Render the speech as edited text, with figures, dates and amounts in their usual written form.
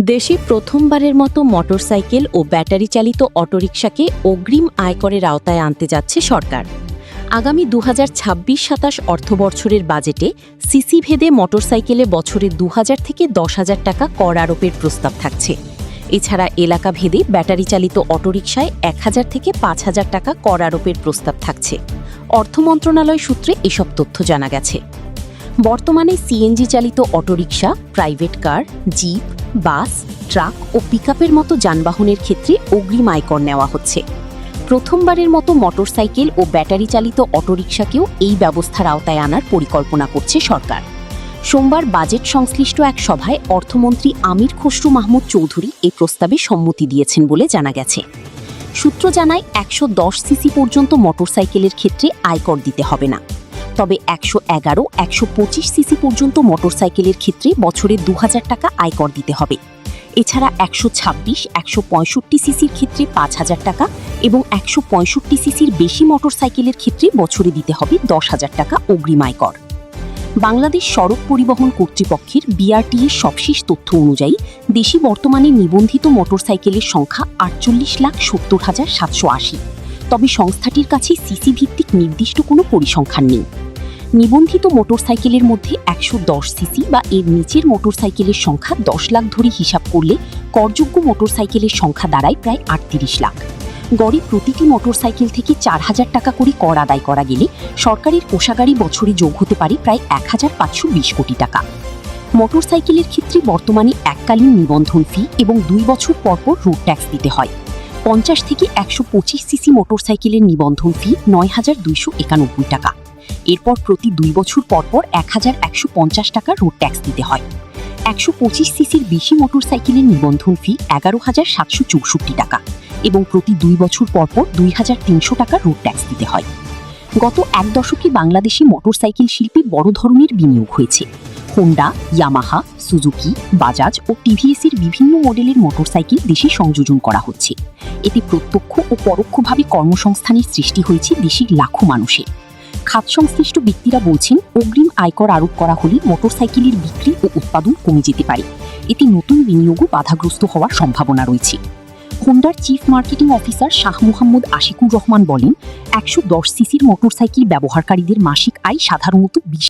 দেশে প্রথমবারের মতো মোটরসাইকেল ও ব্যাটারি চালিত অটোরিকশাকে অগ্রিম আয়করের আওতায় আনতে যাচ্ছে সরকার। আগামী 2026-27 অর্থবছরের বাজেটে সিসি ভেদে মোটরসাইকেলে বছরে 2000 থেকে 10,000 টাকা কর আরোপের প্রস্তাব থাকছে। এছাড়া এলাকা ভেদে ব্যাটারি চালিত অটোরিকশায় 1000 থেকে 5000 টাকা কর আরোপের প্রস্তাব থাকছে। অর্থ মন্ত্রণালয় সূত্রে এসব তথ্য জানা গেছে। বর্তমানে সিএনজি চালিত অটোরিকশা, প্রাইভেট কার, জিপ, বাস, ট্রাক ও পিকআপের মতো যানবাহনের ক্ষেত্রে অগ্রিম আয়কর নেওয়া হচ্ছে। প্রথমবারের মতো মোটরসাইকেল ও ব্যাটারি চালিত অটোরিকশাকেও এই ব্যবস্থার আওতায় আনার পরিকল্পনা করছে সরকার। সোমবার বাজেট সংশ্লিষ্ট এক সভায় অর্থমন্ত্রী আমির খসরু মাহমুদ চৌধুরী এই প্রস্তাবে সম্মতি দিয়েছেন বলে জানা গেছে। সূত্র জানায় 110 সিসি পর্যন্ত মোটরসাইকেলের ক্ষেত্রে আয়কর দিতে হবে না। তবে 111-125 সিসি পর্যন্ত মোটরসাইকেলের ক্ষেত্রে বছরে 2000 টাকা আয়কর দিতে হবে। এছাড়া 126-165 সিসির ক্ষেত্রে 5000 টাকা এবং 165 সিসির বেশি মোটরসাইকেলের ক্ষেত্রে বছরে দিতে হবে 10,000 টাকা অগ্রিম আয়কর। বাংলাদেশ সড়ক পরিবহন কর্তৃপক্ষের বিআরটিএর সবশেষ তথ্য অনুযায়ী দেশে বর্তমানে নিবন্ধিত মোটরসাইকেলের সংখ্যা 48,70,780। তবে সংস্থাটির কাছে সিসি ভিত্তিক নির্দিষ্ট কোনো পরিসংখ্যান নেই। নিবন্ধিত মোটরসাইকেলের মধ্যে 110 সিসি বা এর নিচের মোটরসাইকেলের সংখ্যা 10 লাখ ধরে হিসাব করলে করযোগ্য মোটরসাইকেলের সংখ্যা দাঁড়ায় প্রায় 38 লাখ। গড়ে প্রতিটি মোটরসাইকেল থেকে 4000 টাকা করে কর আদায় করা গেলে সরকারের কোষাগারে বছরে যোগ হতে পারে প্রায় 1520 কোটি টাকা। মোটরসাইকেলের ক্ষেত্রে বর্তমানে এককালীন নিবন্ধন ফি এবং 2 বছর পরপর রোড ট্যাক্স দিতে হয়। 50 থেকে 125 সিসি মোটরসাইকেলের নিবন্ধন ফি 9291 টাকা। এরপর প্রতি 2 বছর পরপর 1150 টাকা রোড ট্যাক্স দিতে হয়। 125 সিসির বেশি মোটরসাইকেলের নিবন্ধন ফি 11,764 টাকা এবং প্রতি 2 বছর পরপর 2300 টাকা রোড ট্যাক্স দিতে হয়। গত এক দশকে বাংলাদেশে মোটরসাইকেল শিল্পে বড় ধরনের বিনিয়োগ হয়েছে। হোন্ডা, ইয়ামাহা, সুজুকি, বাজাজ ও টিভিএসের বিভিন্ন মডেলের মোটরসাইকেল দেশে সংযোজন করা হচ্ছে। এতে প্রত্যক্ষ ও পরোক্ষভাবে কর্মসংস্থানের সৃষ্টি হয়েছে দেশের লাখো মানুষের। খাত সংশ্লিষ্ট ব্যক্তিরা বলছেন, অগ্রিম আয়কর আরোপ করা হলে মোটরসাইকেলের বিক্রি ও উৎপাদন কমে যেতে পারে। এতে নতুন বিনিয়োগও বাধাগ্রস্ত হওয়ার সম্ভাবনা রয়েছে। হোন্ডার chief marketing officer Shah Mohammad Ashikur Rahman বলেন, 110 সিসির মোটরসাইকেল ব্যবহারকারীদের মাসিক আয় সাধারণত 20